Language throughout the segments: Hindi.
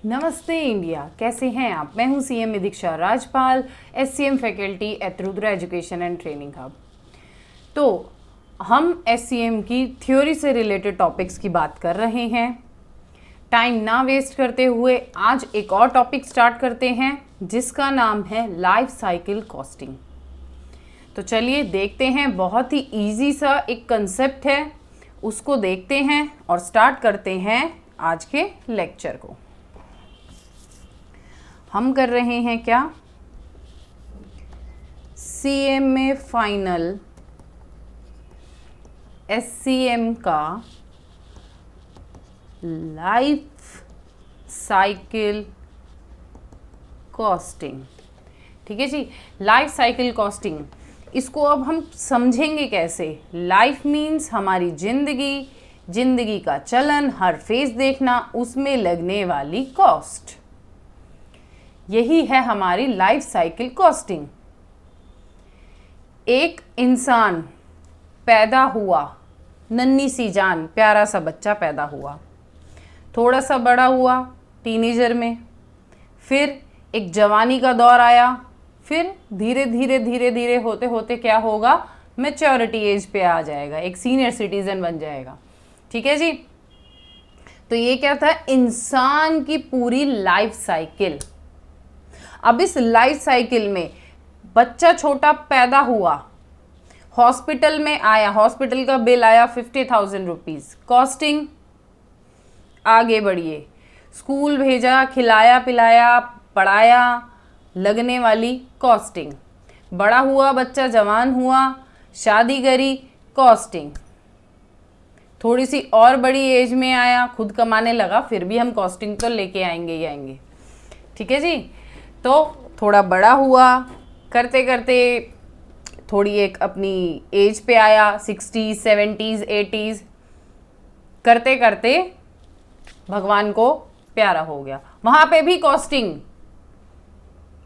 नमस्ते इंडिया, कैसे हैं आप। मैं हूं CM Diksha Rajpal, SCM faculty at Rudra education and training hub. तो हम एससीएम की थ्योरी से रिलेटेड टॉपिक्स की बात कर रहे हैं। टाइम ना वेस्ट करते हुए आज एक और टॉपिक स्टार्ट करते हैं जिसका नाम है लाइफ साइकिल कॉस्टिंग। तो चलिए देखते हैं, बहुत ही इजी सा एक कंसेप्ट है, उसको देखते हैं और स्टार्ट करते हैं आज के लेक्चर को। हम कर रहे हैं क्या, सीएमए फाइनल एससीएम का लाइफ साइकिल कॉस्टिंग। ठीक है जी, लाइफ साइकिल कॉस्टिंग, इसको अब हम समझेंगे कैसे। लाइफ मीन्स हमारी जिंदगी का चलन, हर फेज देखना, उसमें लगने वाली कॉस्ट, यही है हमारी लाइफ साइकिल कॉस्टिंग। एक इंसान पैदा हुआ, नन्ही सी जान, प्यारा सा बच्चा पैदा हुआ, थोड़ा सा बड़ा हुआ टीनेजर में, फिर एक जवानी का दौर आया, फिर धीरे धीरे होते होते क्या होगा, मैच्योरिटी एज पे आ जाएगा, एक सीनियर सिटीजन बन जाएगा। ठीक है जी, तो ये क्या था, इंसान की पूरी लाइफ साइकिल। अब इस लाइफ साइकिल में बच्चा छोटा पैदा हुआ, हॉस्पिटल में आया, हॉस्पिटल का बिल आया 50,000 रुपीज़, कॉस्टिंग। आगे बढ़िए, स्कूल भेजा, खिलाया पिलाया पढ़ाया, लगने वाली कॉस्टिंग। बड़ा हुआ बच्चा, जवान हुआ, शादी करी, कॉस्टिंग। थोड़ी सी और बड़ी एज में आया, खुद कमाने लगा, फिर भी हम कॉस्टिंग तो लेके आएंगे ही आएंगे। ठीक है जी, तो थोड़ा बड़ा हुआ, करते करते थोड़ी एक अपनी एज पे आया, 60s 70s 80s, करते करते भगवान को प्यारा हो गया, वहाँ पे भी कॉस्टिंग।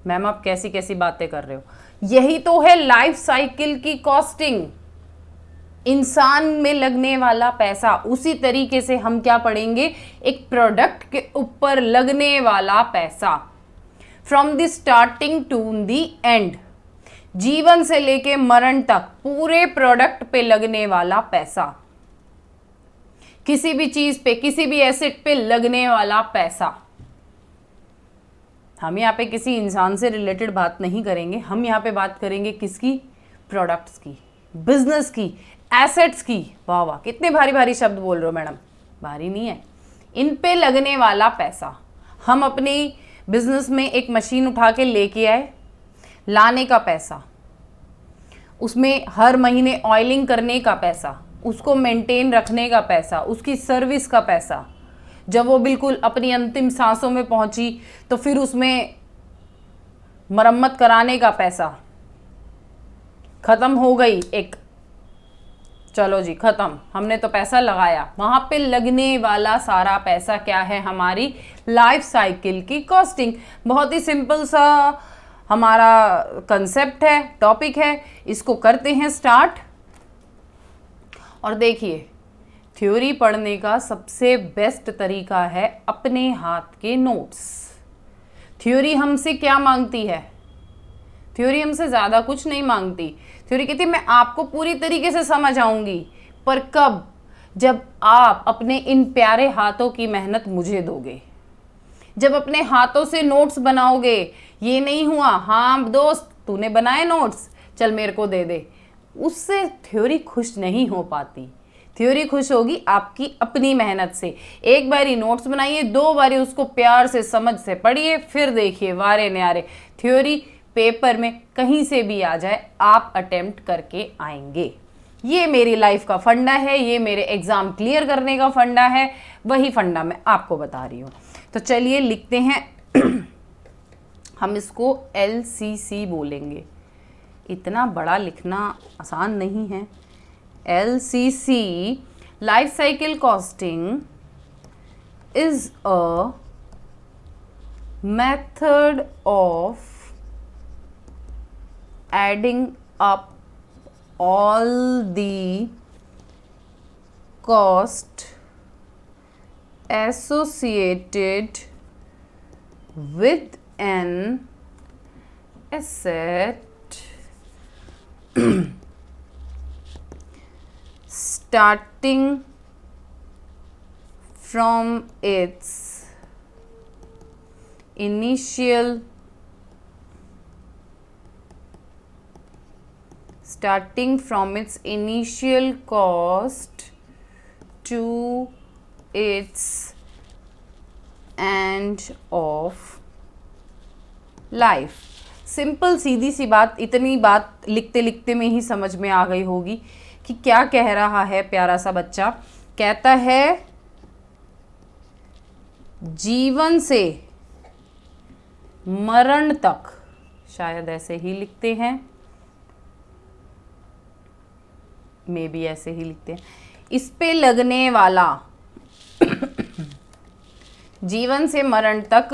मैम आप कैसी कैसी बातें कर रहे हो, यही तो है लाइफ साइकिल की कॉस्टिंग, इंसान में लगने वाला पैसा। उसी तरीके से हम क्या पढ़ेंगे, एक प्रोडक्ट के ऊपर लगने वाला पैसा, from the starting to the end, जीवन से लेके मरण तक पूरे प्रोडक्ट पे लगने वाला पैसा, किसी भी चीज पे, किसी भी एसेट पे लगने वाला पैसा। हम यहाँ पे किसी इंसान से रिलेटेड बात नहीं करेंगे, हम यहाँ पे बात करेंगे किसकी, प्रोडक्ट्स की, बिजनेस की, एसेट्स की। वाह वाह, कितने भारी भारी शब्द बोल रहे हो मैडम, भारी नहीं है, इन पे लगने वाला पैसा। हम अपनी बिजनेस में एक मशीन उठा के लेके आए, लाने का पैसा, उसमें हर महीने ऑयलिंग करने का पैसा, उसको मेंटेन रखने का पैसा, उसकी सर्विस का पैसा, जब वो बिल्कुल अपनी अंतिम सांसों में पहुंची तो फिर उसमें मरम्मत कराने का पैसा, खत्म हो गई एक, चलो जी खत्म, हमने तो पैसा लगाया, वहां पे लगने वाला सारा पैसा क्या है, हमारी लाइफ साइकिल की कॉस्टिंग। बहुत ही सिंपल सा हमारा कंसेप्ट है, टॉपिक है, इसको करते हैं स्टार्ट। और देखिए, थ्योरी पढ़ने का सबसे बेस्ट तरीका है अपने हाथ के नोट्स। थ्योरी हमसे क्या मांगती है, थ्योरी हमसे ज़्यादा कुछ नहीं मांगती। थ्योरी कहती है मैं आपको पूरी तरीके से समझ आऊंगी, पर कब, जब आप अपने इन प्यारे हाथों की मेहनत मुझे दोगे, जब अपने हाथों से नोट्स बनाओगे। ये नहीं हुआ हाँ दोस्त तूने बनाए नोट्स, चल मेरे को दे दे, उससे थ्योरी खुश नहीं हो पाती। थ्योरी खुश होगी आपकी अपनी मेहनत से। एक बारी नोट्स बनाइए, दो बारी उसको प्यार से समझ से पढ़िए, फिर देखिए वारे न्यारे थ्योरी पेपर में कहीं से भी आ जाए, आप अटेम्प्ट करके आएंगे। ये मेरी लाइफ का फंडा है, ये मेरे एग्जाम क्लियर करने का फंडा है, वही फंडा मैं आपको बता रही हूँ। तो चलिए लिखते हैं हम इसको LCC बोलेंगे, इतना बड़ा लिखना आसान नहीं है। LCC, life cycle costing is a method of adding up all the cost associated with an asset starting from its initial cost to its end of life। Simple सीधी सी बात, इतनी बात लिखते लिखते में ही समझ में आ गई होगी कि क्या कह रहा है प्यारा सा बच्चा। कहता है जीवन से मरण तक, शायद ऐसे ही लिखते हैं, मे भी ऐसे ही लिखते हैं, इस पे लगने वाला जीवन से मरण तक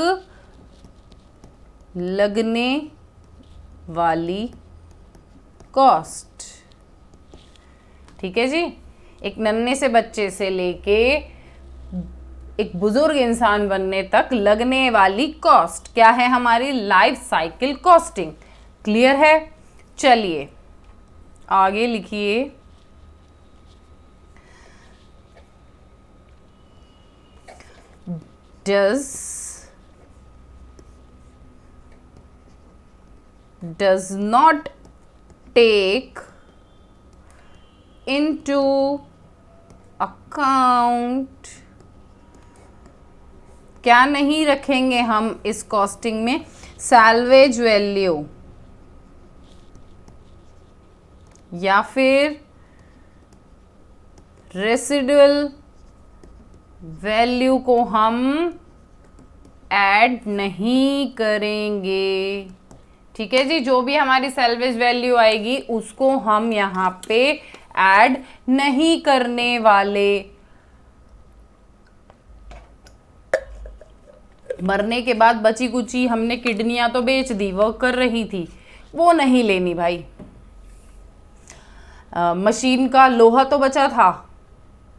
लगने वाली कॉस्ट। ठीक है जी, एक नन्हे से बच्चे से लेके एक बुजुर्ग इंसान बनने तक लगने वाली कॉस्ट क्या है? हमारी लाइफ साइकिल कॉस्टिंग। क्लियर है? चलिए आगे लिखिए। does not take into account, क्या नहीं रखेंगे हम इस कॉस्टिंग में? सैल्वेज वैल्यू या फिर रेसिडुअल वैल्यू को हम ऐड नहीं करेंगे। ठीक है जी, जो भी हमारी सैल्वेज वैल्यू आएगी उसको हम यहाँ पे ऐड नहीं करने वाले। मरने के बाद बची कुची हमने किडनियां तो बेच दी, वर्क कर रही थी, वो नहीं लेनी भाई। मशीन का लोहा तो बचा था,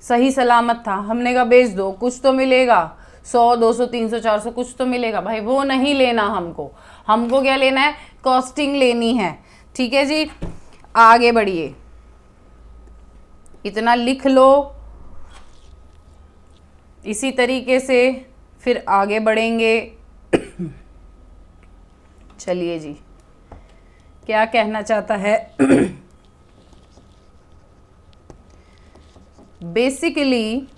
सही सलामत था, हमने कहा बेच दो, कुछ तो मिलेगा, 100 200 300 400 कुछ तो मिलेगा भाई, वो नहीं लेना हमको। हमको क्या लेना है? कॉस्टिंग लेनी है। ठीक है जी, आगे बढ़िए, इतना लिख लो। इसी तरीके से फिर आगे बढ़ेंगे। चलिए जी, क्या कहना चाहता है? Basically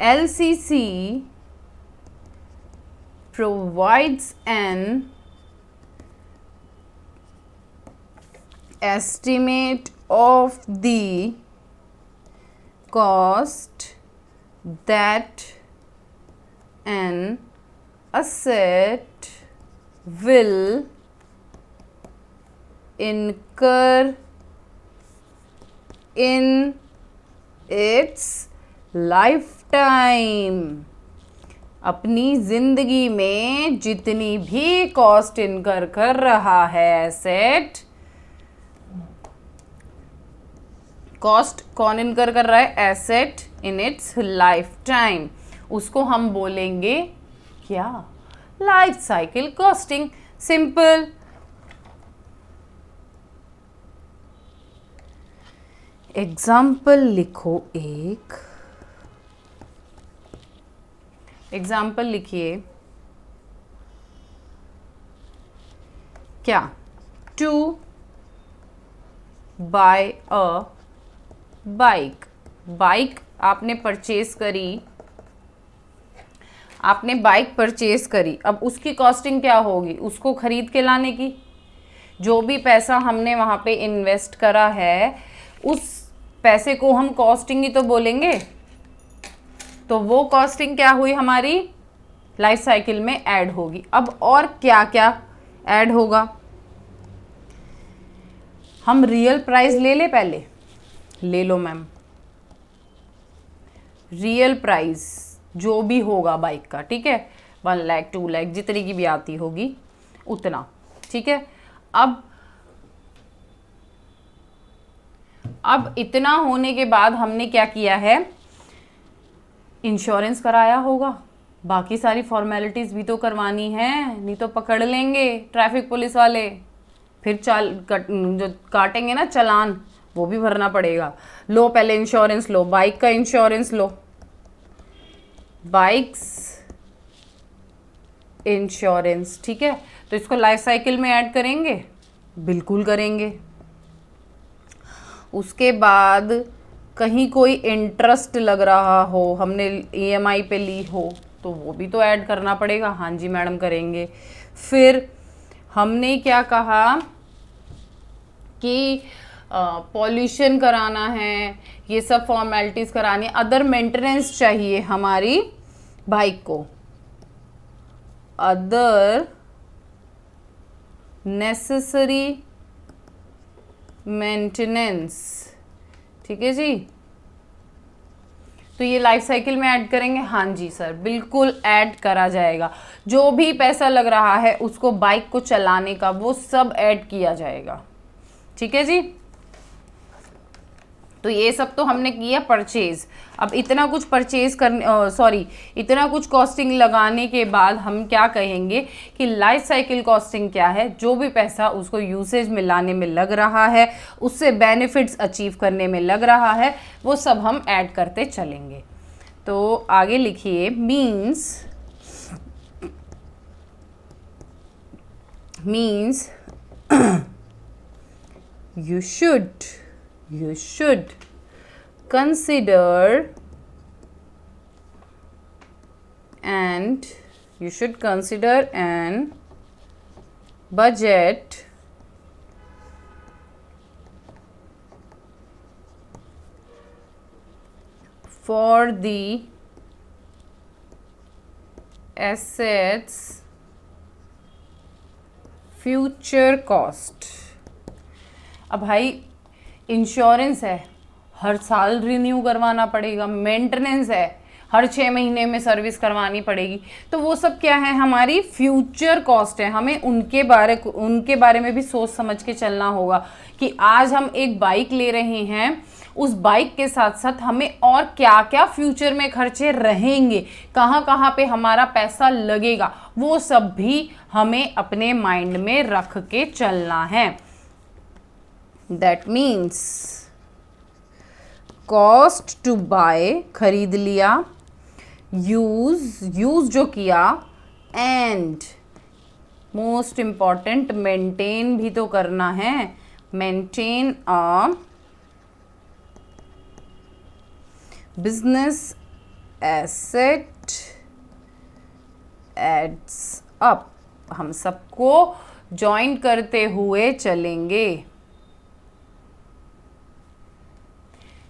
LCC provides an estimate of the cost that an asset will incur in its lifetime। अपनी जिंदगी में जितनी भी कॉस्ट इनकर कर रहा है एसेट, कॉस्ट कौन इनकर कर रहा है? Asset in its lifetime, उसको हम बोलेंगे क्या? Life cycle costing. Simple. Example लिखो, एक एग्जाम्पल लिखिए। क्या? To buy a bike. Bike आपने परचेज करी, आपने बाइक परचेज करी, अब उसकी कॉस्टिंग क्या होगी? उसको खरीद के लाने की। जो भी पैसा हमने वहां पे इन्वेस्ट करा है उस पैसे को हम कॉस्टिंग ही तो बोलेंगे। तो वो कॉस्टिंग क्या हुई? हमारी लाइफ साइकिल में ऐड होगी। अब और क्या क्या ऐड होगा? हम रियल प्राइस ले ले, पहले ले लो मैम। रियल प्राइस जो भी होगा बाइक का, ठीक है, 1 लाख 2 लाख जितनी की भी आती होगी उतना, ठीक है। अब इतना होने के बाद हमने क्या किया है? इंश्योरेंस कराया होगा, बाकी सारी फॉर्मेलिटीज़ भी तो करवानी है, नहीं तो पकड़ लेंगे ट्रैफिक पुलिस वाले, फिर जो काटेंगे ना चालान वो भी भरना पड़ेगा। लो पहले इंश्योरेंस लो, बाइक का इंश्योरेंस लो, बाइक्स इंश्योरेंस, ठीक है। तो इसको लाइफ साइकिल में ऐड करेंगे, बिल्कुल करेंगे। उसके बाद कहीं कोई इंटरेस्ट लग रहा हो, हमने ईएमआई पे ली हो, तो वो भी तो ऐड करना पड़ेगा। हाँ जी मैडम करेंगे। फिर हमने क्या कहा कि पॉल्यूशन कराना है, ये सब फॉर्मेलिटीज़ करानी है, अदर मेंटेनेंस चाहिए हमारी बाइक को, अदर नेसेसरी मेंटेनेंस, ठीक है जी। तो ये लाइफ साइकिल में ऐड करेंगे। हाँ जी सर बिल्कुल ऐड करा जाएगा, जो भी पैसा लग रहा है उसको बाइक को चलाने का वो सब ऐड किया जाएगा, ठीक है जी। तो ये सब तो हमने किया परचेज। अब इतना कुछ परचेज करने इतना कुछ कॉस्टिंग लगाने के बाद हम क्या कहेंगे कि लाइफ साइकिल कॉस्टिंग क्या है, जो भी पैसा उसको यूसेज में लाने में लग रहा है, उससे बेनिफिट्स अचीव करने में लग रहा है, वो सब हम ऐड करते चलेंगे। तो आगे लिखिए, means you should consider an budget for the assets future cost। अब भाई इंश्योरेंस है, हर साल रिन्यू करवाना पड़ेगा, मेंटेनेंस है, हर 6 महीने में सर्विस करवानी पड़ेगी, तो वो सब क्या है, हमारी फ्यूचर कॉस्ट है। हमें उनके बारे में भी सोच समझ के चलना होगा कि आज हम एक बाइक ले रहे हैं, उस बाइक के साथ साथ हमें और क्या क्या फ्यूचर में खर्चे रहेंगे, कहाँ कहाँ पे हमारा पैसा लगेगा, वो सब भी हमें अपने माइंड में रख के चलना है। That means cost to buy खरीद लिया, यूज जो किया, एंड मोस्ट इम्पॉर्टेंट मेंटेन भी तो करना है, maintain a business asset adds up. हम सबको ज्वाइन करते हुए चलेंगे,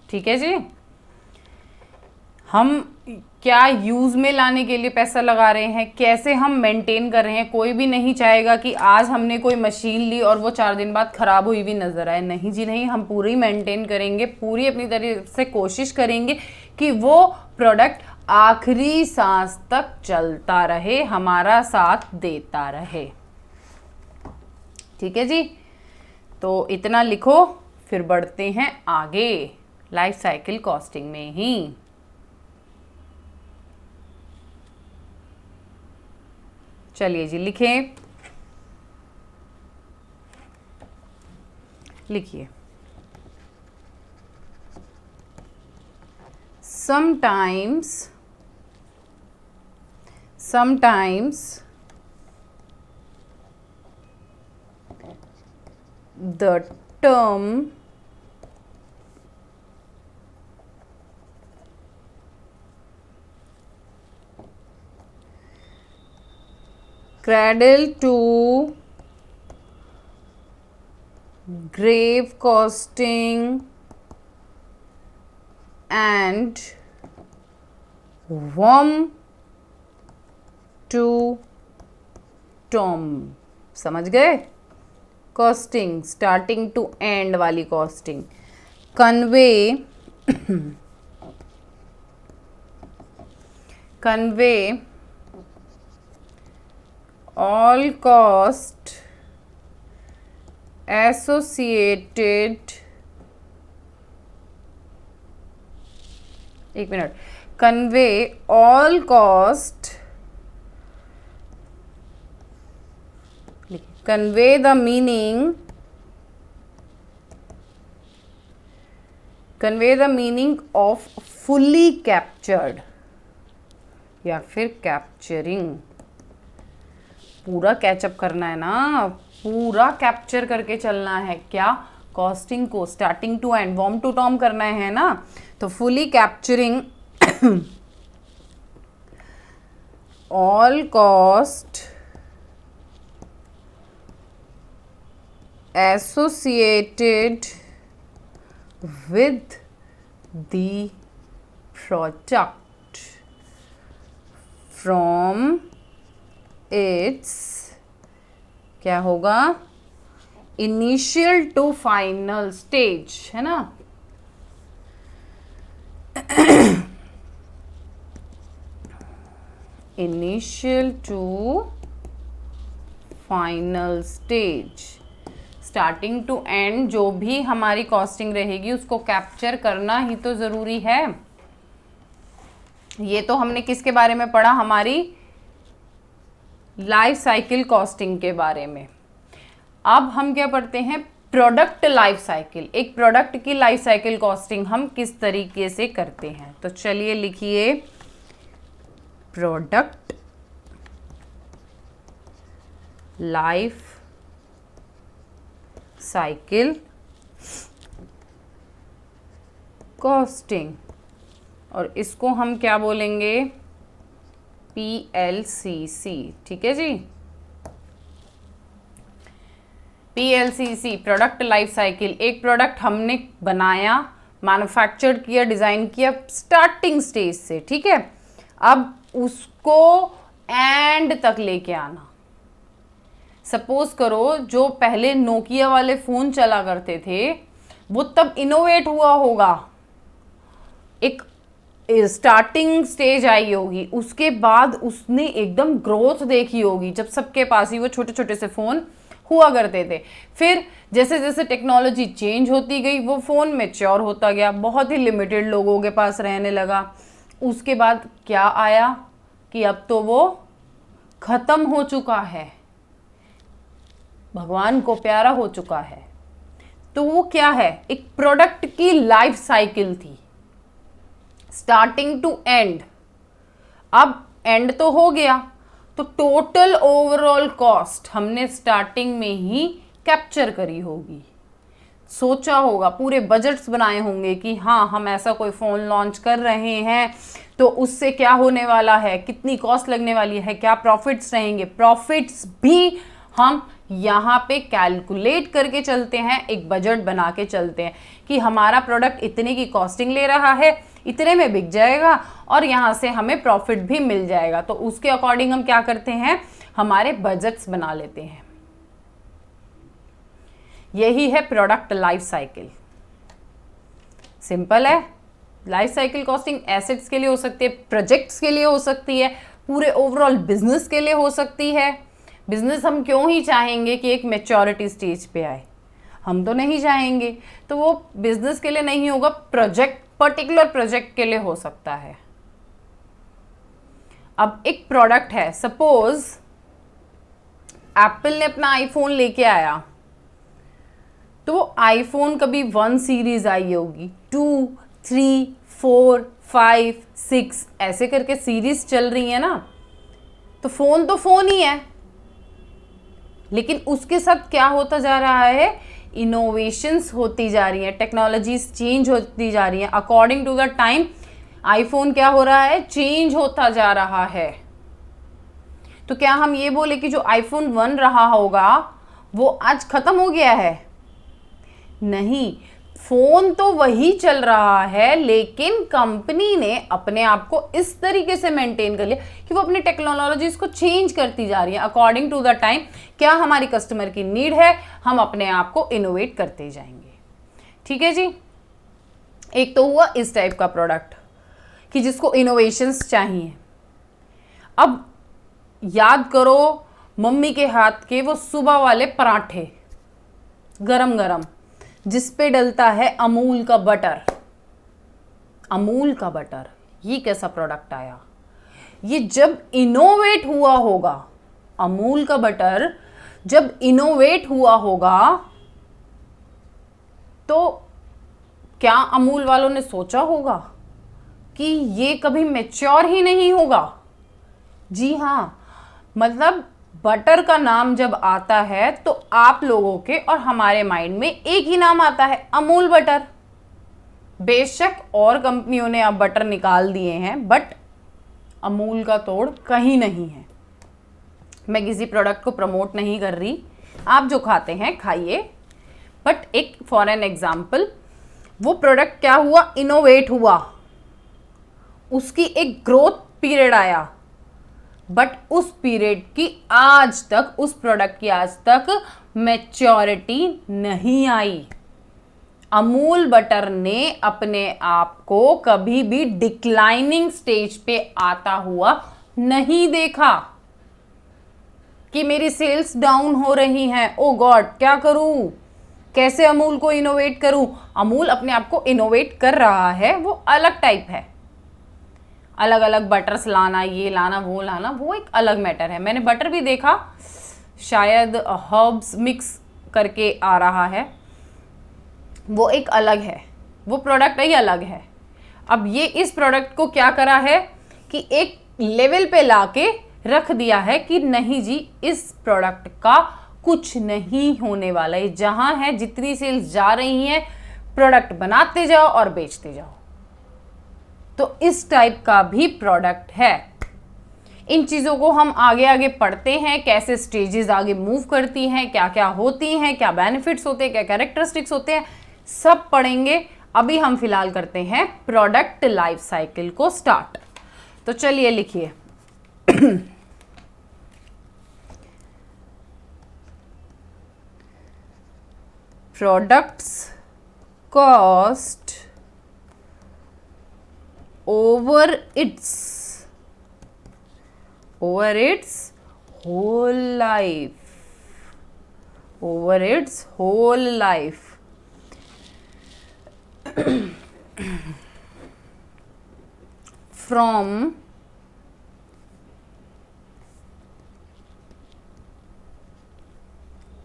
ठीक है जी। हम क्या यूज़ में लाने के लिए पैसा लगा रहे हैं, कैसे हम मेंटेन कर रहे हैं। कोई भी नहीं चाहेगा कि आज हमने कोई मशीन ली और वो 4 दिन बाद ख़राब हुई भी नज़र आए। नहीं जी नहीं, हम पूरी मेंटेन करेंगे, पूरी अपनी तरह से कोशिश करेंगे कि वो प्रोडक्ट आखिरी सांस तक चलता रहे, हमारा साथ देता रहे, ठीक है जी। तो इतना लिखो, फिर बढ़ते हैं आगे लाइफ साइकिल कॉस्टिंग में ही। चलिए जी लिखें, लिखिए, sometimes the term cradle to grave costing and worm to tomb, समझ गए। कॉस्टिंग स्टार्टिंग टू एंड वाली costing. Convey all cost associated, convey all cost convey the meaning of fully captured या फिर कैप्चरिंग। पूरा कैचअप करना है ना, पूरा कैप्चर करके चलना है क्या, कॉस्टिंग को स्टार्टिंग टू एंड, वॉर्म टू टॉम करना है ना। तो fully capturing all cost associated with the product from its क्या होगा, इनिशियल टू फाइनल स्टेज, है ना। Initial to final stage, starting to end जो भी हमारी कॉस्टिंग रहेगी उसको कैप्चर करना ही तो ज़रूरी है। ये तो हमने किसके बारे में पढ़ा, हमारी लाइफ साइकिल कॉस्टिंग के बारे में। अब हम क्या पढ़ते हैं, प्रोडक्ट लाइफ साइकिल। एक प्रोडक्ट की लाइफ साइकिल कॉस्टिंग हम किस तरीके से करते हैं। तो चलिए लिखिए, प्रोडक्ट लाइफ साइकिल कॉस्टिंग, और इसको हम क्या बोलेंगे, PLCC। ठीक है जी, PLCC प्रोडक्ट लाइफ साइकिल। एक प्रोडक्ट हमने बनाया, मैन्युफैक्चर किया, डिज़ाइन किया स्टार्टिंग स्टेज से, ठीक है। अब उसको एंड तक लेके आना। सपोज करो जो पहले नोकिया वाले फ़ोन चला करते थे वो तब इनोवेट हुआ होगा, एक स्टार्टिंग स्टेज आई होगी, उसके बाद उसने एकदम ग्रोथ देखी होगी जब सबके पास ही वो छोटे छोटे से फ़ोन हुआ करते थे। फिर जैसे जैसे टेक्नोलॉजी चेंज होती गई वो फ़ोन मैच्योर होता गया, बहुत ही लिमिटेड लोगों के पास रहने लगा। उसके बाद क्या आया कि अब तो वो ख़त्म हो चुका है, भगवान को प्यारा हो चुका है। तो वो क्या है, एक प्रोडक्ट की लाइफ साइकिल थी, स्टार्टिंग टू एंड। अब एंड तो हो गया, तो टोटल ओवरऑल कॉस्ट हमने स्टार्टिंग में ही कैप्चर करी होगी, सोचा होगा, पूरे बजट्स बनाए होंगे कि हाँ हम ऐसा कोई फ़ोन लॉन्च कर रहे हैं तो उससे क्या होने वाला है, कितनी कॉस्ट लगने वाली है, क्या प्रॉफिट्स रहेंगे। प्रॉफिट्स भी हम यहाँ पे कैलकुलेट करके चलते हैं, एक बजट बना के चलते हैं कि हमारा प्रोडक्ट इतने की कॉस्टिंग ले रहा है, इतने में बिक जाएगा और यहाँ से हमें प्रॉफिट भी मिल जाएगा। तो उसके अकॉर्डिंग हम क्या करते हैं, हमारे बजट्स बना लेते हैं। यही है प्रोडक्ट लाइफ साइकिल। सिंपल है। लाइफ साइकिल कॉस्टिंग एसेट्स के लिए हो सकती है, प्रोजेक्ट्स के लिए हो सकती है, पूरे ओवरऑल बिजनेस के लिए हो सकती है। बिजनेस हम क्यों ही चाहेंगे कि एक मैच्योरिटी स्टेज पे आए, हम तो नहीं चाहेंगे। तो वो बिजनेस के लिए नहीं होगा, प्रोजेक्ट, पर्टिकुलर प्रोजेक्ट के लिए हो सकता है। अब एक प्रोडक्ट है, सपोज एप्पल ने अपना आईफोन लेके आया, तो वो आईफोन कभी 1 सीरीज आई होगी, 2, 3, 4, 5, 6 ऐसे करके सीरीज चल रही है ना। तो फोन ही है, लेकिन उसके साथ क्या होता जा रहा है, इनोवेशंस होती जा रही हैं, टेक्नोलॉजीज चेंज होती जा रही हैं। According to the time iPhone क्या हो रहा है, चेंज होता जा रहा है। तो क्या हम ये बोले कि जो आईफोन 1 रहा होगा वो आज खत्म हो गया है? नहीं, फोन तो वही चल रहा है, लेकिन कंपनी ने अपने आप को इस तरीके से मेंटेन कर लिया कि वो अपनी टेक्नोलॉजीज को चेंज करती जा रही है अकॉर्डिंग टू द टाइम। क्या हमारी कस्टमर की नीड है, हम अपने आप को इनोवेट करते जाएंगे। ठीक है जी। एक तो हुआ इस टाइप का प्रोडक्ट कि जिसको इनोवेशंस चाहिए। अब याद करो मम्मी के हाथ के वो सुबह वाले पराठे गरम गरम, जिस पे डलता है अमूल का बटर। अमूल का बटर, ये कैसा प्रोडक्ट आया? ये जब इनोवेट हुआ होगा अमूल का बटर, जब इनोवेट हुआ होगा तो क्या अमूल वालों ने सोचा होगा कि ये कभी मैच्योर ही नहीं होगा? जी हाँ, मतलब बटर का नाम जब आता है तो आप लोगों के और हमारे माइंड में एक ही नाम आता है, अमूल बटर। बेशक और कंपनियों ने अब बटर निकाल दिए हैं, बट अमूल का तोड़ कहीं नहीं है। मैं किसी प्रोडक्ट को प्रमोट नहीं कर रही, आप जो खाते हैं खाइए, बट एक फॉर एन एग्जाम्पल, वो प्रोडक्ट क्या हुआ, इनोवेट हुआ, उसकी एक ग्रोथ पीरियड आया, बट उस पीरियड की आज तक, उस प्रोडक्ट की आज तक मैच्योरिटी नहीं आई। अमूल बटर ने अपने आप को कभी भी डिक्लाइनिंग स्टेज पे आता हुआ नहीं देखा कि मेरी सेल्स डाउन हो रही हैं, ओ गॉड क्या करूं, कैसे अमूल को इनोवेट करूं। अमूल अपने आप को इनोवेट कर रहा है, वो अलग टाइप है, अलग अलग बटर्स लाना, ये लाना वो लाना, वो एक अलग मैटर है। मैंने बटर भी देखा, शायद हर्ब्स मिक्स करके आ रहा है, वो एक अलग है, वो प्रोडक्ट ही अलग है। अब ये इस प्रोडक्ट को क्या करा है कि एक लेवल पे लाके रख दिया है कि नहीं जी, इस प्रोडक्ट का कुछ नहीं होने वाला है, जहां है जितनी सेल्स जा रही हैं प्रोडक्ट बनाते जाओ और बेचते जाओ। तो इस टाइप का भी प्रोडक्ट है। इन चीज़ों को हम आगे आगे पढ़ते हैं, कैसे स्टेजेस आगे मूव करती हैं, क्या क्या होती हैं, क्या बेनिफिट्स होते हैं, क्या कैरेक्टरिस्टिक्स होते हैं, सब पढ़ेंगे। अभी हम फिलहाल करते हैं प्रोडक्ट लाइफ साइकिल को स्टार्ट। तो चलिए लिखिए products cost over its whole life, over its whole life from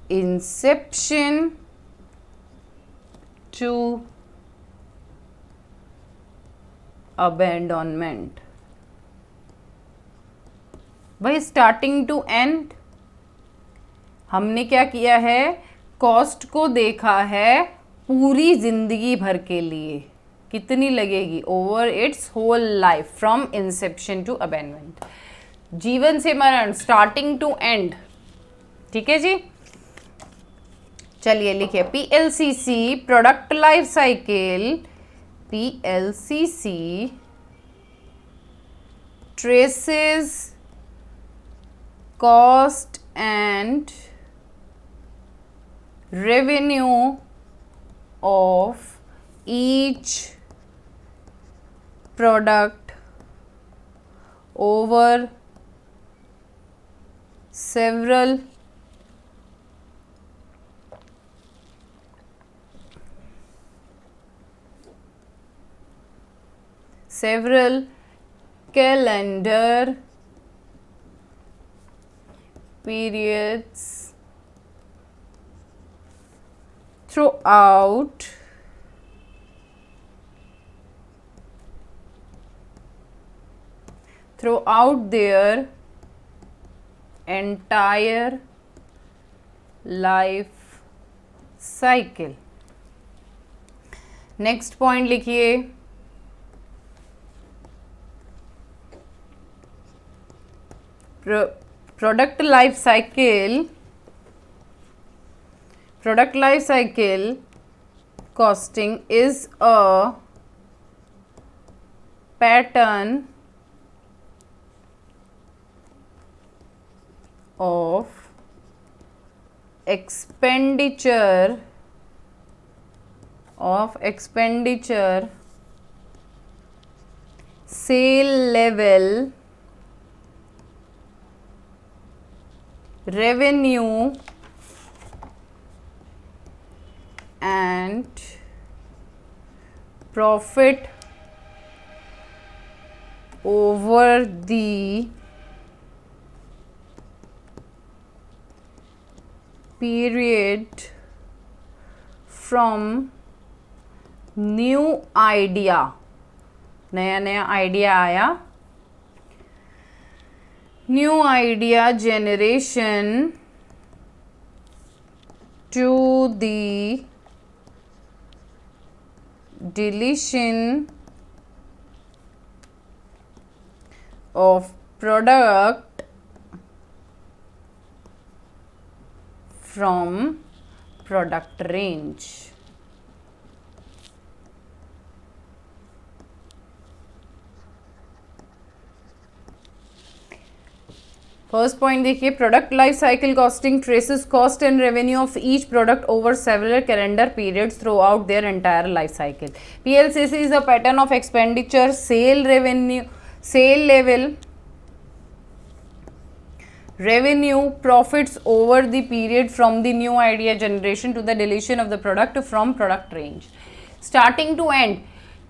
inception to abandonment। भाई स्टार्टिंग टू एंड हमने क्या किया है, कॉस्ट को देखा है पूरी जिंदगी भर के लिए, कितनी लगेगी, over its whole life, from inception to abandonment, जीवन से मरण, स्टार्टिंग टू एंड। ठीक है जी, चलिए लिखिए PLCC, product life cycle, PLCC traces cost and revenue of each product over several calendar periods throughout their entire life cycle। Next point लिखिए, product life cycle costing is a pattern of expenditure sale level, revenue and profit over the period from new idea, नया नया आइडिया आया, new idea generation to the deletion of product from product range. First point देखिए, product life cycle costing traces cost and revenue of each product over several calendar periods throughout their entire life cycle. PLCC is a pattern of expenditure, sale revenue, sale level revenue profits over the period from the new idea generation to the deletion of the product from product range. starting to end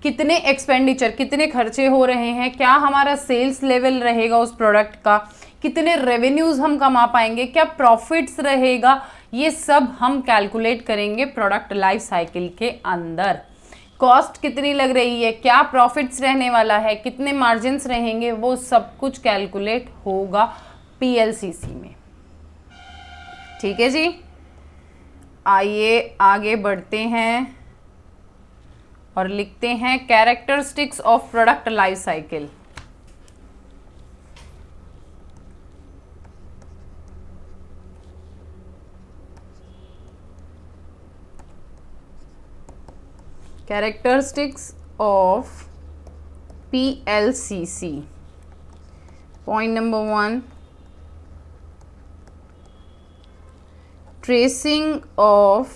कितने एक्सपेंडिचर, कितने खर्चे हो रहे हैं, क्या हमारा सेल्स लेवल रहेगा उस प्रोडक्ट का, कितने रेवेन्यूज हम कमा पाएंगे, क्या प्रॉफिट्स रहेगा, ये सब हम कैलकुलेट करेंगे प्रोडक्ट लाइफ साइकिल के अंदर. कॉस्ट कितनी लग रही है, क्या प्रॉफिट्स रहने वाला है, कितने मार्जिन्स रहेंगे, वो सब कुछ कैलकुलेट होगा PLCC में. ठीक है जी, आइए आगे बढ़ते हैं और लिखते हैं characteristics of product life cycle. Characteristics of PLCC. Point number 1, tracing of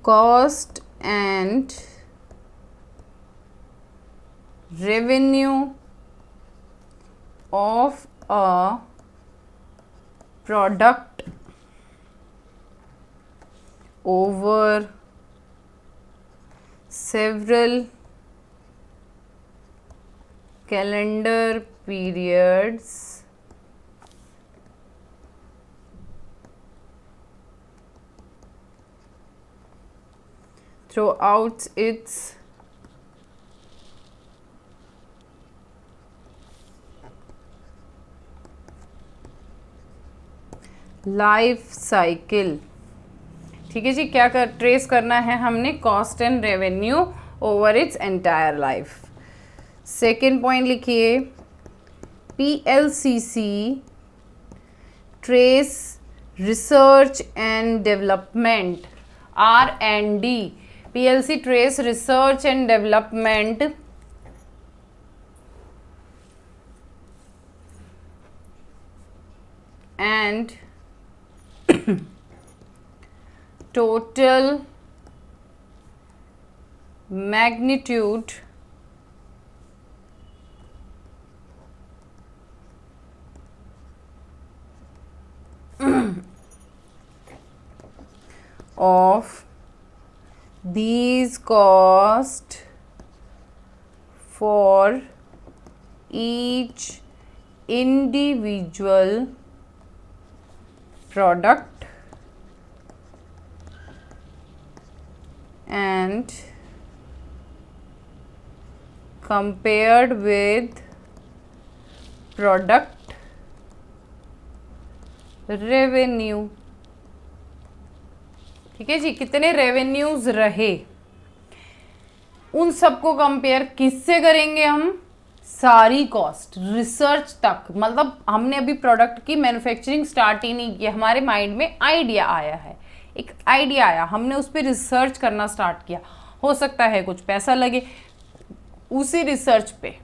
cost and revenue of a product over several calendar periods throughout its life cycle. ठीक है जी, क्या ट्रेस करना है हमने, cost and revenue over its entire life. Second point लिखिए, PLCC trace research and development, R&D. PLC trace research and development and total magnitude of these cost for each individual product and compared with product revenue. ठीक है जी, कितने रेवेन्यूज रहे उन सबको कंपेयर किससे करेंगे हम, सारी कॉस्ट रिसर्च तक. मतलब हमने अभी प्रोडक्ट की मैन्युफैक्चरिंग स्टार्ट ही नहीं की, हमारे माइंड में आइडिया आया है, एक आइडिया आया, हमने उस पर रिसर्च करना स्टार्ट किया, हो सकता है कुछ पैसा लगे उसी रिसर्च पे,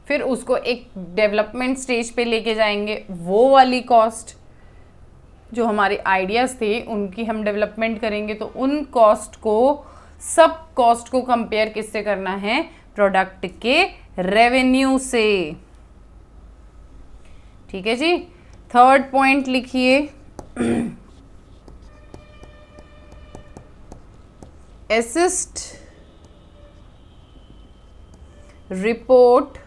फिर उसको एक डेवलपमेंट स्टेज पे लेके जाएंगे, वो वाली कॉस्ट जो हमारे आइडियाज़ थे उनकी हम डेवलपमेंट करेंगे, तो उन कॉस्ट को, सब कॉस्ट को कंपेयर किससे करना है, प्रोडक्ट के रेवेन्यू से. ठीक है जी. थर्ड पॉइंट लिखिए, assist report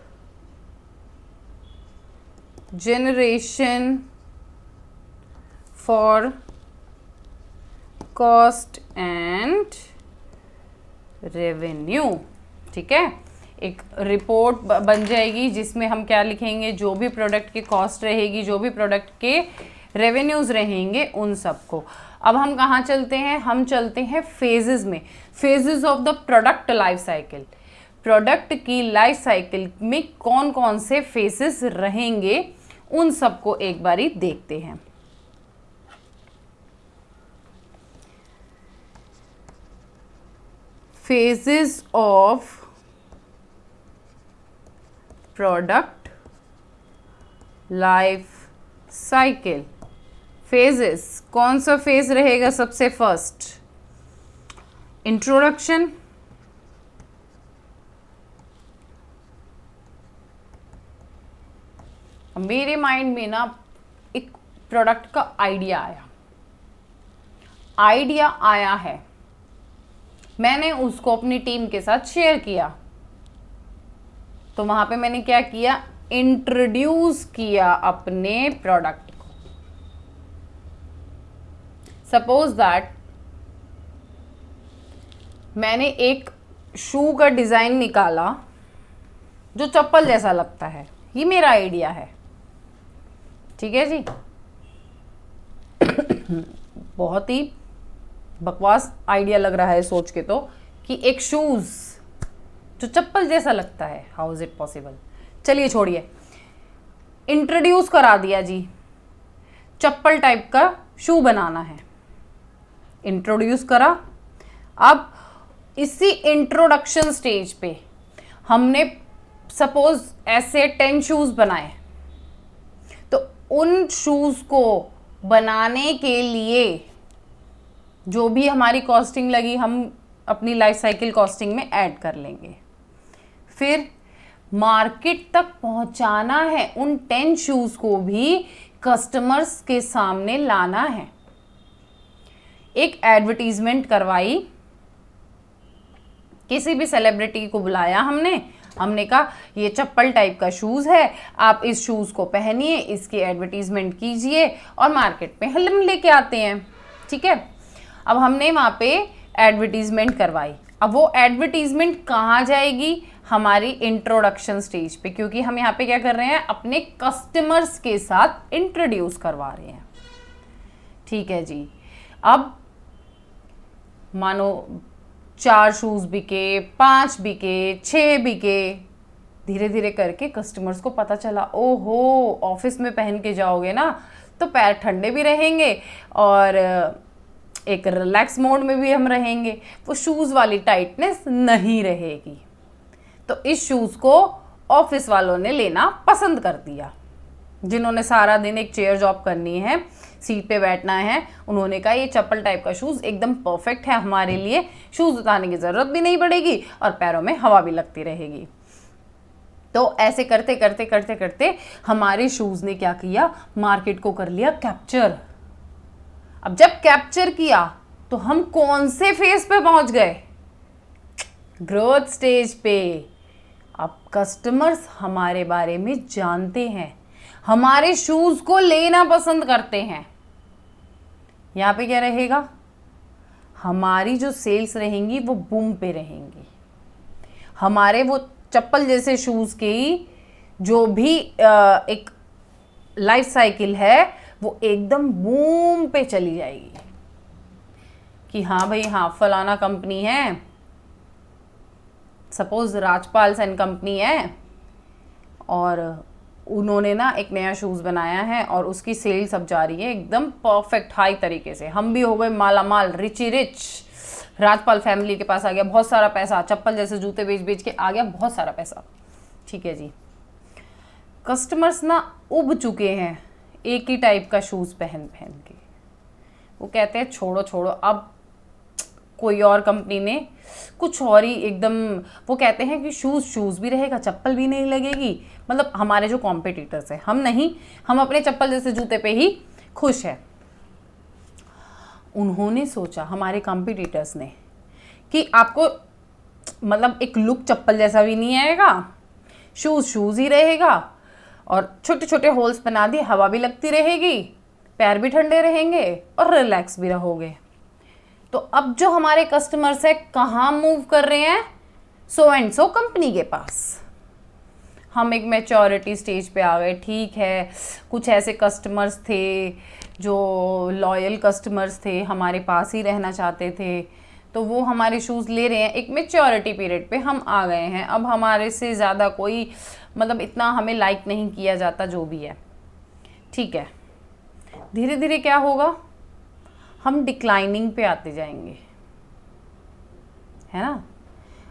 generation for cost and revenue. ठीक है, एक रिपोर्ट बन जाएगी जिसमें हम क्या लिखेंगे, जो भी प्रोडक्ट की कॉस्ट रहेगी, जो भी प्रोडक्ट के रेवेन्यूज रहेंगे, उन सबको। अब हम कहाँ चलते हैं, हम चलते हैं फेजेस में, phases of the product life cycle. Product की लाइफ साइकिल में कौन कौन से फेजेस रहेंगे, उन सबको एक बारी देखते हैं। Phases of product life cycle. Phases, कौन सा फेज रहेगा सबसे फर्स्ट, इंट्रोडक्शन, मेरे माइंड में ना एक प्रोडक्ट का आइडिया आया है, मैंने उसको अपनी टीम के साथ शेयर किया, तो वहां पे मैंने क्या किया, इंट्रोड्यूस किया अपने प्रोडक्ट को। सपोज दैट मैंने एक शू का डिजाइन निकाला जो चप्पल जैसा लगता है, ये मेरा आइडिया है। ठीक है जी, बहुत ही बकवास आइडिया लग रहा है सोच के तो, कि एक शूज जो चप्पल जैसा लगता है, हाउ इज इट पॉसिबल। चलिए छोड़िए, इंट्रोड्यूस करा दिया जी, चप्पल टाइप का शू बनाना है, इंट्रोड्यूस करा। अब इसी इंट्रोडक्शन स्टेज पे हमने सपोज ऐसे 10 शूज बनाए, तो उन शूज को बनाने के लिए जो भी हमारी कॉस्टिंग लगी, हम अपनी लाइफ साइकिल कॉस्टिंग में ऐड कर लेंगे। फिर मार्केट तक पहुंचाना है, उन 10 शूज को भी कस्टमर्स के सामने लाना है। एक एडवर्टीजमेंट करवाई, किसी भी सेलिब्रिटी को बुलाया हमने कहा ये चप्पल टाइप का शूज़ है, आप इस शूज़ को पहनिए, इसकी एडवर्टीजमेंट कीजिए और मार्केट में हम लेके आते हैं। ठीक है, अब हमने वहाँ पे एडवर्टीजमेंट करवाई। अब वो एडवर्टीजमेंट कहाँ जाएगी, हमारी इंट्रोडक्शन स्टेज पे, क्योंकि हम यहाँ पे क्या कर रहे हैं, अपने कस्टमर्स के साथ इंट्रोड्यूस करवा रहे हैं। ठीक है जी, अब मानो 4 शूज़ बिके, 5 बिके, 6 बिके, धीरे धीरे करके कस्टमर्स को पता चला, ओहो ऑफिस में पहन के जाओगे ना तो पैर ठंडे भी रहेंगे और एक रिलैक्स मोड में भी हम रहेंगे, वो शूज़ वाली टाइटनेस नहीं रहेगी। तो इस शूज़ को ऑफिस वालों ने लेना पसंद कर दिया। जिन्होंने सारा दिन एक चेयर जॉब करनी है, सीट पे बैठना है, उन्होंने कहा ये चप्पल टाइप का शूज़ एकदम परफेक्ट है हमारे लिए, शूज़ उतारने की ज़रूरत भी नहीं पड़ेगी और पैरों में हवा भी लगती रहेगी। तो ऐसे करते करते करते करते हमारे शूज़ ने क्या किया, मार्केट को कर लिया कैप्चर। अब जब कैप्चर किया तो हम कौन से फेज पे पहुंच गए, ग्रोथ स्टेज पे। अब कस्टमर्स हमारे बारे में जानते हैं, हमारे शूज़ को लेना पसंद करते हैं। यहाँ पे क्या रहेगा, हमारी जो सेल्स रहेंगी वो बूम पे रहेंगी। हमारे वो चप्पल जैसे शूज़ की जो भी एक लाइफ साइकिल है वो एकदम बूम पे चली जाएगी कि हाँ भाई हाँ फलाना कंपनी है, सपोज राजपाल एंड कंपनी है और उन्होंने ना एक नया शूज़ बनाया है और उसकी सेल्स अब जा रही है एकदम परफेक्ट हाई तरीके से। हम भी हो गए माला माल, रिची रिच, राजपाल फैमिली के पास आ गया बहुत सारा पैसा, चप्पल जैसे जूते बेच बेच के आ गया बहुत सारा पैसा। ठीक है जी, कस्टमर्स ना उब चुके हैं एक ही टाइप का शूज़ पहन पहन के। वो कहते हैं छोड़ो छोड़ो, अब कोई और कंपनी ने कुछ और ही एकदम, वो कहते हैं कि शूज़ भी रहेगा, चप्पल भी नहीं लगेगी। मतलब हमारे जो कॉम्पिटिटर्स हैं, हम नहीं, हम अपने चप्पल जैसे जूते पे ही खुश हैं। उन्होंने सोचा, हमारे कॉम्पिटिटर्स ने, कि आपको मतलब एक लुक चप्पल जैसा भी नहीं आएगा, शूज़ ही रहेगा और छोटे छोटे होल्स बना दिए, हवा भी लगती रहेगी पैर भी ठंडे रहेंगे और रिलैक्स भी रहोगे। तो अब जो हमारे कस्टमर्स है कहाँ मूव कर रहे हैं? सो एंड सो कंपनी के पास। हम एक मैच्योरिटी स्टेज पे आ गए, ठीक है। कुछ ऐसे कस्टमर्स थे जो लॉयल कस्टमर्स थे, हमारे पास ही रहना चाहते थे, तो वो हमारे शूज़ ले रहे हैं। एक मैच्योरिटी पीरियड पे हम आ गए हैं, अब हमारे से ज़्यादा कोई मतलब इतना हमें लाइक नहीं किया जाता, जो भी है, ठीक है। धीरे धीरे क्या होगा, हम डिक्लाइनिंग पे आते जाएंगे, है ना।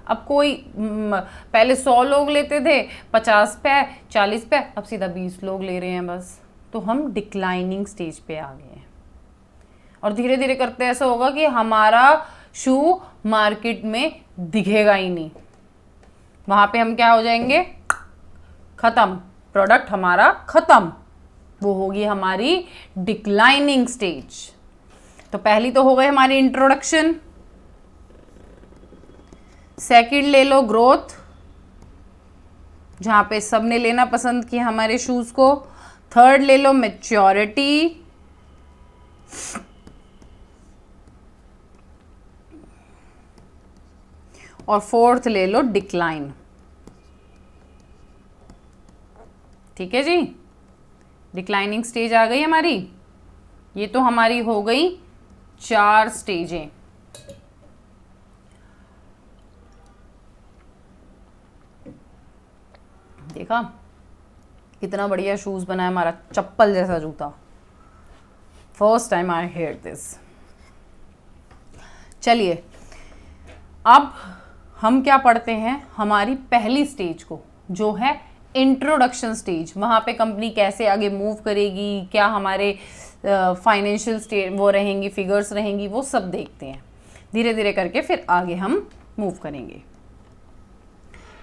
अब कोई पहले 100 लोग लेते थे, 50 पे, 40 पे, अब सीधा 20 लोग ले रहे हैं बस। तो हम डिक्लाइनिंग स्टेज पे आ गए हैं। और धीरे धीरे करते ऐसा होगा कि हमारा शू मार्केट में दिखेगा ही नहीं। वहाँ पे हम क्या हो जाएंगे? ख़त्म, प्रोडक्ट हमारा ख़त्म। वो होगी हमारी डिक्लाइनिंग स्टेज। तो पहली तो हो गई हमारी इंट्रोडक्शन। सेकंड ले लो ग्रोथ, जहाँ पे सबने लेना पसंद किया हमारे शूज़ को। थर्ड ले लो मैच्योरिटी। और फोर्थ ले लो डिक्लाइन। ठीक है जी, डिक्लाइनिंग स्टेज आ गई हमारी। ये तो हमारी हो गई 4 स्टेजें। देखा कितना बढ़िया शूज़ बना है हमारा, चप्पल जैसा जूता। First time I hear this. चलिए अब हम क्या पढ़ते हैं, हमारी पहली स्टेज को, जो है इंट्रोडक्शन स्टेज। वहाँ पे कंपनी कैसे आगे मूव करेगी, क्या हमारे फाइनेंशियल स्टेट वो रहेंगी, फिगर्स रहेंगी, वो सब देखते हैं। धीरे धीरे करके फिर आगे हम मूव करेंगे।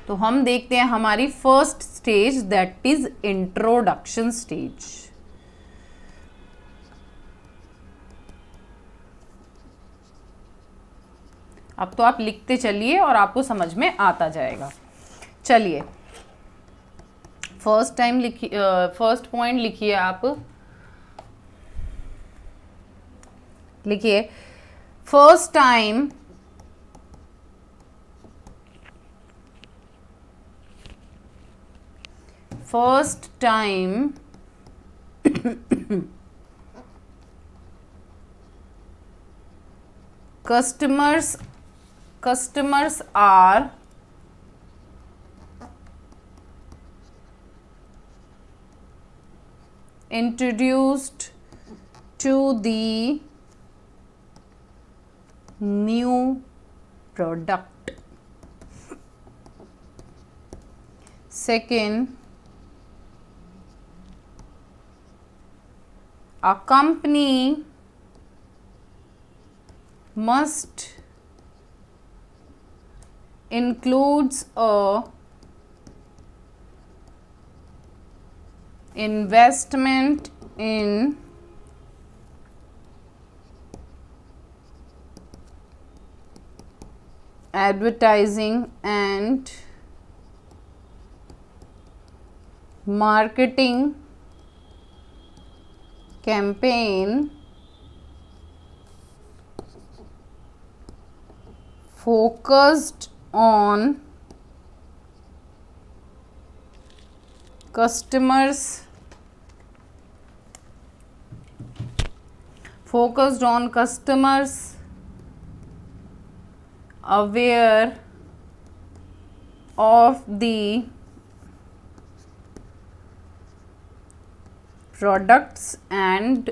तो हम देखते हैं हमारी first stage, that is introduction stage. अब तो आप लिखते चलिए और आपको समझ में आता जाएगा। चलिए फर्स्ट टाइम लिखिए, फर्स्ट पॉइंट लिखिए आप, लिखिए first time customers are introduced to the new product. Second, a company must includes a investment in advertising and marketing campaign focused on customers aware of the products and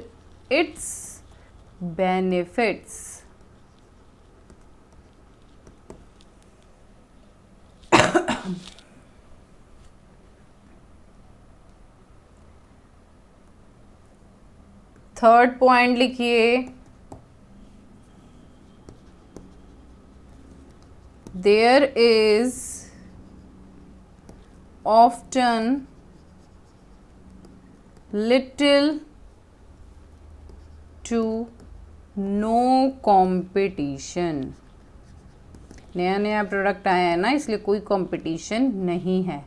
its benefits. Third point लिखिए, there is often little to no competition. नया नया प्रोडक्ट आया है ना, इसलिए कोई कंपटीशन नहीं है।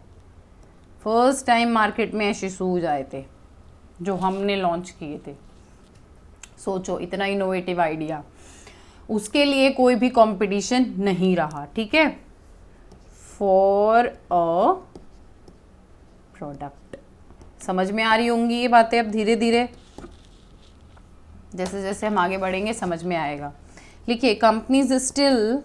फर्स्ट टाइम मार्केट में ऐसे शूज आए थे जो हमने लॉन्च किए थे, सोचो, इतना इनोवेटिव आइडिया, उसके लिए कोई भी कंपटीशन नहीं रहा, ठीक है, फॉर अ प्रोडक्ट। समझ में आ रही होंगी ये बातें अब धीरे धीरे, जैसे जैसे हम आगे बढ़ेंगे समझ में आएगा। लिखिए, companies still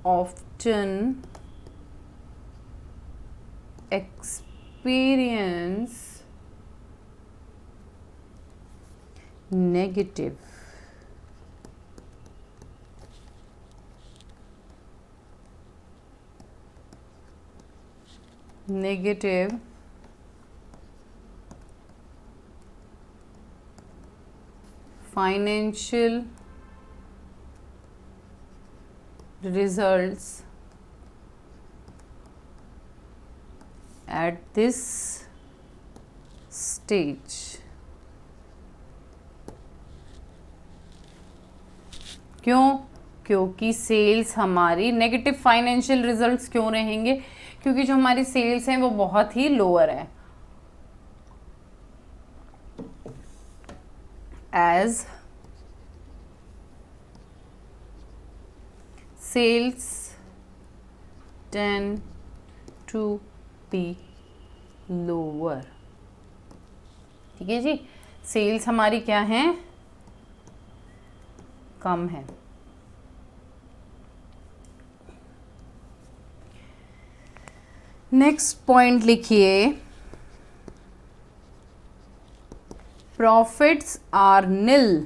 often experience negative financial results at this stage। क्यों? क्योंकि सेल्स हमारी नेगेटिव फाइनेंशियल रिजल्ट्स क्यों रहेंगे? क्योंकि जो हमारी सेल्स हैं वो बहुत ही लोअर है। As sales tend to be lower। ठीक है जी, सेल्स हमारी क्या है? कम है। नेक्स्ट पॉइंट लिखिए, profits are nil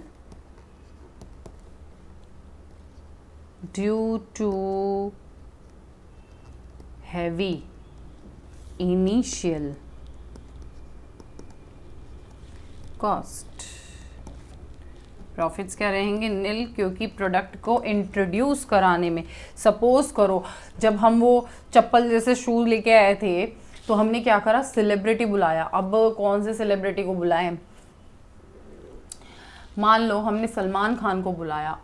due to heavy initial cost। Profits क्या रहेंगे? नील, क्योंकि प्रोडक्ट को इंट्रोड्यूस कराने में, सपोज करो जब हम वो चप्पल जैसे शूज लेके आए थे तो हमने क्या करा? सेलिब्रिटी बुलाया। अब कौन से सेलिब्रिटी को बुलाएं? मान लो हमने सलमान खान को बुलाया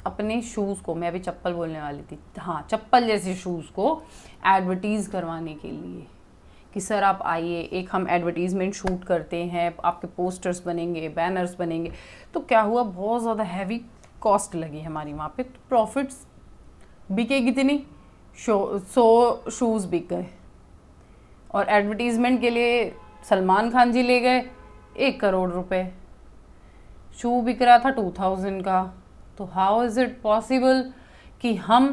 अपने शूज़ को, मैं अभी चप्पल बोलने वाली थी, हाँ, चप्पल जैसे शूज़ को एडवर्टीज़ करवाने के लिए कि सर आप आइए, एक हम एडवर्टीज़मेंट शूट करते हैं, आपके पोस्टर्स बनेंगे, बैनर्स बनेंगे। तो क्या हुआ? बहुत ज़्यादा हैवी कॉस्ट लगी हमारी वहाँ पे। तो प्रॉफिट्स बिके कितनी? 100 शूज़ बिक गए, और एडवर्टीज़मेंट के लिए सलमान खान जी ले गए 1 करोड़ रुपए। शू बिक रहा था 2000 का। तो हाउ इज़ इट पॉसिबल कि हम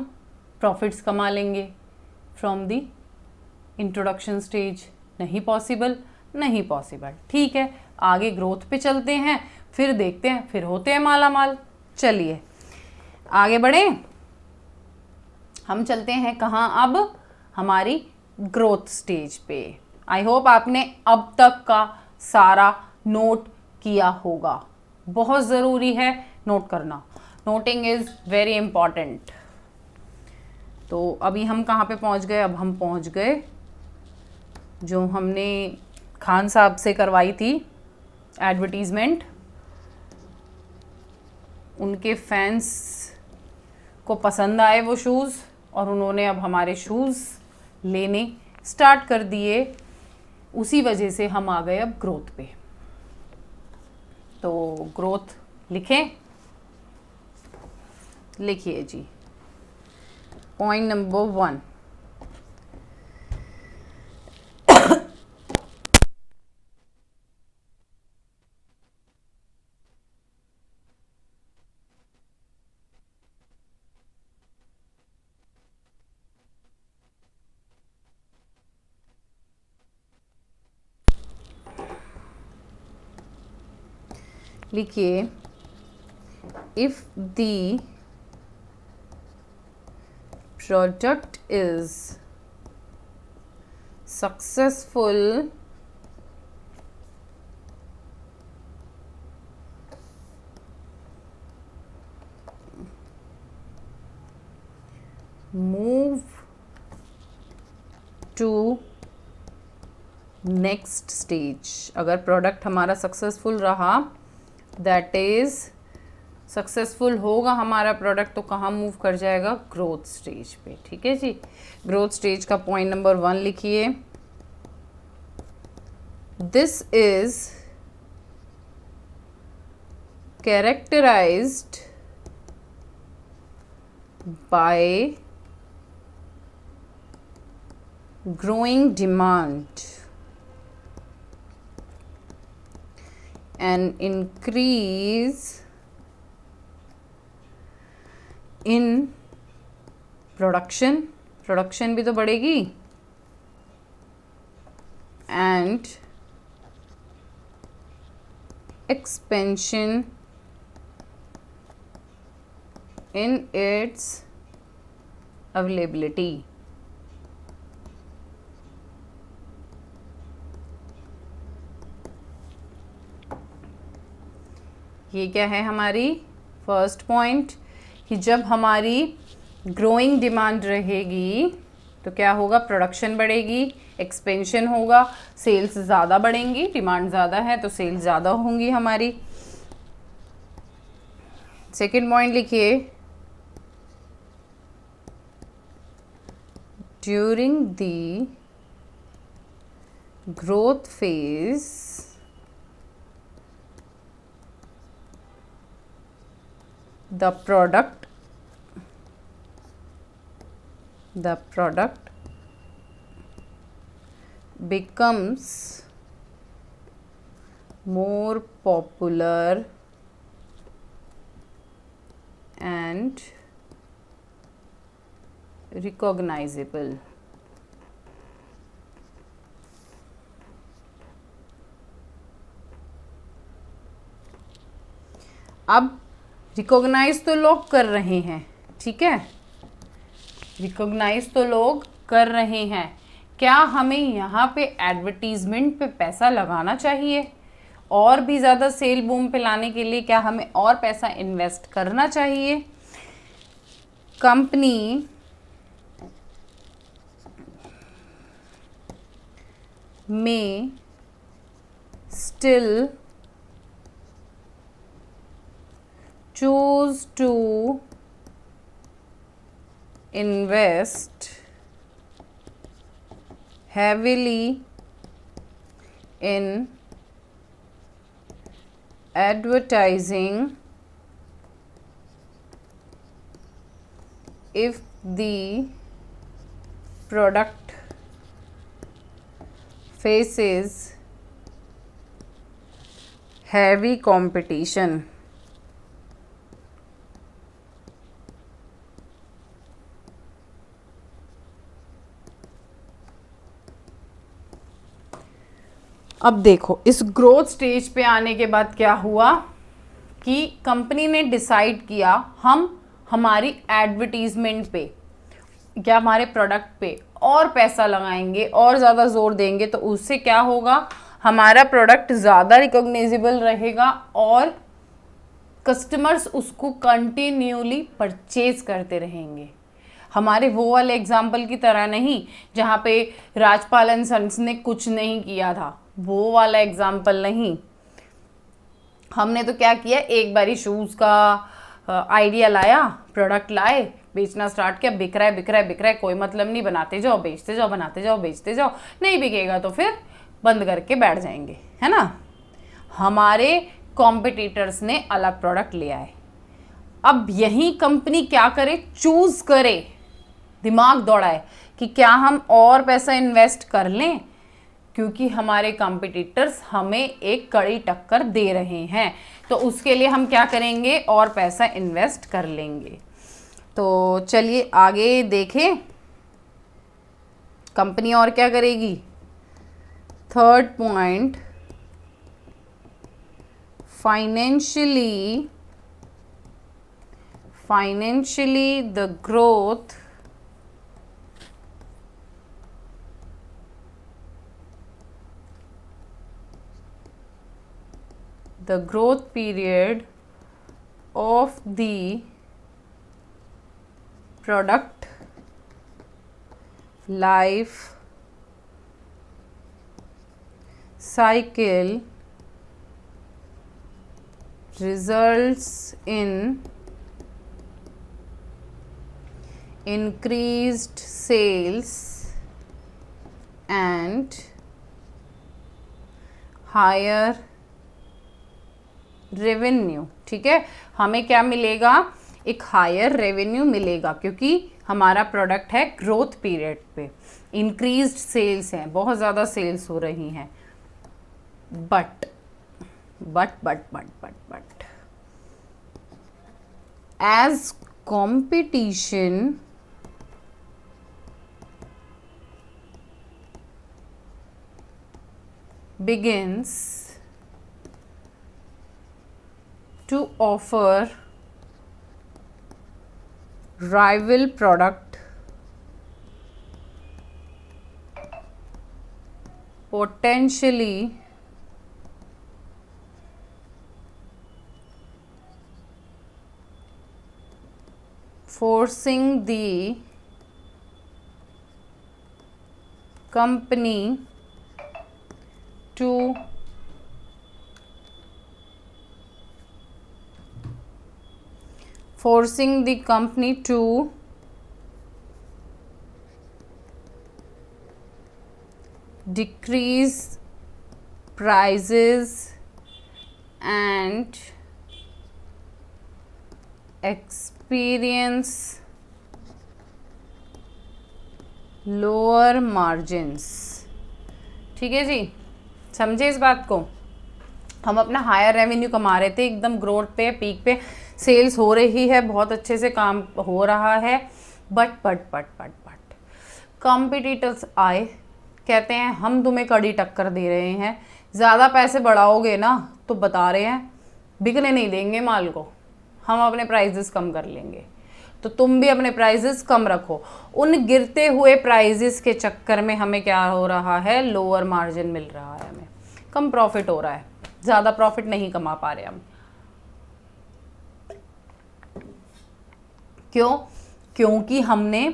प्रॉफिट्स कमा लेंगे फ्रॉम द इंट्रोडक्शन स्टेज? नहीं पॉसिबल, नहीं पॉसिबल। ठीक है, आगे ग्रोथ पे चलते हैं, फिर देखते हैं, फिर होते हैं माला माल। चलिए आगे बढ़े, हम चलते हैं कहाँ अब? हमारी ग्रोथ स्टेज पे। आई होप आपने अब तक का सारा नोट किया होगा। बहुत ज़रूरी है नोट करना, नोटिंग इज़ वेरी इम्पॉर्टेंट। तो अभी हम कहाँ पे पहुँच गए? अब हम पहुँच गए जो हमने खान साहब से करवाई थी एडवर्टीज़मेंट, उनके फैंस को पसंद आए वो शूज़, और उन्होंने अब हमारे शूज़ लेने स्टार्ट कर दिए। उसी वजह से हम आ गए अब ग्रोथ पे। तो ग्रोथ लिखें, लिखिए जी, पॉइंट नंबर 1, लिखिए, if the product is successful move to next stage. अगर प्रोडक्ट हमारा सक्सेसफुल रहा, दैट इज सक्सेसफुल होगा हमारा प्रोडक्ट तो कहाँ मूव कर जाएगा, ग्रोथ स्टेज पे। ठीक है जी, ग्रोथ स्टेज का पॉइंट नंबर 1 लिखिए, this is characterized by growing demand and increase in production भी तो बढ़ेगी, and expansion in its availability। ये क्या है हमारी फर्स्ट पॉइंट, कि जब हमारी ग्रोइंग डिमांड रहेगी तो क्या होगा, प्रोडक्शन बढ़ेगी, एक्सपेंशन होगा, सेल्स ज़्यादा बढ़ेंगी, डिमांड ज़्यादा है तो सेल्स ज़्यादा होंगी हमारी। सेकंड पॉइंट लिखिए, during the growth phase the product becomes more popular and recognizable। अब रिकॉग्नाइज तो लोग कर रहे हैं, ठीक है, रिकॉग्नाइज तो लोग कर रहे हैं, क्या हमें यहाँ पे एडवर्टीजमेंट पे पैसा लगाना चाहिए, और भी ज़्यादा सेल बूम पे लाने के लिए क्या हमें और पैसा इन्वेस्ट करना चाहिए? कंपनी में still choose to invest heavily in advertising if the product faces heavy competition। अब देखो इस ग्रोथ स्टेज पे आने के बाद क्या हुआ कि कंपनी ने डिसाइड किया हम हमारी एडवर्टीजमेंट पे, क्या हमारे प्रोडक्ट पे और पैसा लगाएंगे और ज़्यादा जोर देंगे तो उससे क्या होगा, हमारा प्रोडक्ट ज़्यादा रिकॉग्नाइजेबल रहेगा और कस्टमर्स उसको कंटिन्यूली परचेज करते रहेंगे। हमारे वो वाले एग्जाम्पल की तरह नहीं जहाँ पे राजपाल एंड सन्स ने कुछ नहीं किया था, वो वाला एग्जाम्पल नहीं। हमने तो क्या किया, एक बारी शूज़ का आइडिया लाया, प्रोडक्ट लाए, बेचना स्टार्ट किया, बिक रहा है बिक रहा है बिक रहा है, कोई मतलब नहीं, बनाते जाओ बेचते जाओ, बनाते जाओ बेचते जाओ, नहीं बिकेगा तो फिर बंद करके बैठ जाएंगे, है ना। हमारे कॉम्पिटिटर्स ने अलग प्रोडक्ट ले आए। अब यही कंपनी क्या करे, चूज करे, दिमाग दौड़ाए कि क्या हम और पैसा इन्वेस्ट कर लें, क्योंकि हमारे कॉम्पिटिटर्स हमें एक कड़ी टक्कर दे रहे हैं, तो उसके लिए हम क्या करेंगे, और पैसा इन्वेस्ट कर लेंगे। तो चलिए आगे देखें कंपनी और क्या करेगी। Third point, financially the growth period of the product life cycle results in increased sales and higher revenue। ठीक है, हमें क्या मिलेगा, एक हायर रेवेन्यू मिलेगा क्योंकि हमारा प्रोडक्ट है ग्रोथ पीरियड पे, इंक्रीज्ड सेल्स हैं, बहुत ज़्यादा सेल्स हो रही हैं। But as competition begins to offer rival product, potentially forcing the company to decrease prices and experience lower margins। ठीक है जी, समझे इस बात को। हम अपना हायर रेवेन्यू कमा रहे थे, एकदम ग्रोथ पे, पीक पे, सेल्स हो रही है, बहुत अच्छे से काम हो रहा है। बट कॉम्पिटिटर्स आए, कहते हैं हम तुम्हें कड़ी टक्कर दे रहे हैं, ज़्यादा पैसे बढ़ाओगे ना तो बता रहे हैं बिकने नहीं देंगे माल को, हम अपने प्राइजेस कम कर लेंगे, तो तुम भी अपने प्राइजेस कम रखो। उन गिरते हुए प्राइजेस के चक्कर में हमें क्या हो रहा है, लोअर मार्जिन मिल रहा है, हमें कम प्रॉफिट हो रहा है, ज़्यादा प्रॉफिट नहीं कमा पा रहे हम। क्यों? क्योंकि हमने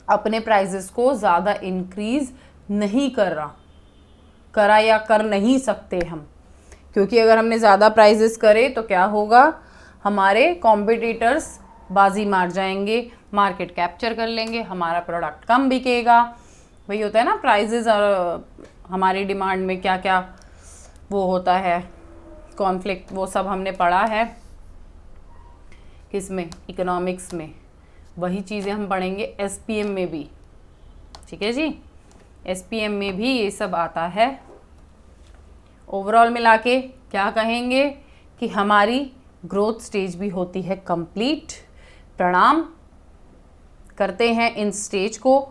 अपने प्राइजेस को ज़्यादा इंक्रीज नहीं करा या कर नहीं सकते हम, क्योंकि अगर हमने ज़्यादा प्राइजेस करे तो क्या होगा, हमारे कॉम्पिटिटर्स बाजी मार जाएंगे, मार्केट कैप्चर कर लेंगे, हमारा प्रोडक्ट कम बिकेगा। वही होता है ना, प्राइजेस और हमारी डिमांड में क्या क्या वो होता है, कॉन्फ्लिक्ट, वो सब हमने पढ़ा है किसमें, इकोनॉमिक्स में। वही चीज़ें हम पढ़ेंगे एसपीएम में भी। ठीक है जी, एसपीएम में भी ये सब आता है। ओवरऑल मिला के क्या कहेंगे कि हमारी ग्रोथ स्टेज भी होती है कंप्लीट। प्रणाम करते हैं इन स्टेज को,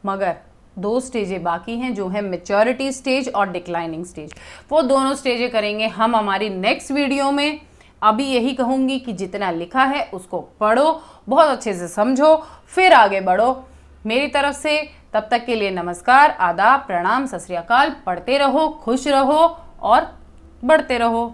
मगर 2 स्टेजें बाकी हैं जो है मैच्योरिटी स्टेज और डिक्लाइनिंग स्टेज। वो दोनों स्टेजें करेंगे हम हमारी नेक्स्ट वीडियो में। अभी यही कहूँगी कि जितना लिखा है उसको पढ़ो, बहुत अच्छे से समझो, फिर आगे बढ़ो। मेरी तरफ से तब तक के लिए नमस्कार, आदाब, प्रणाम, सत श्री अकाल। पढ़ते रहो, खुश रहो और बढ़ते रहो।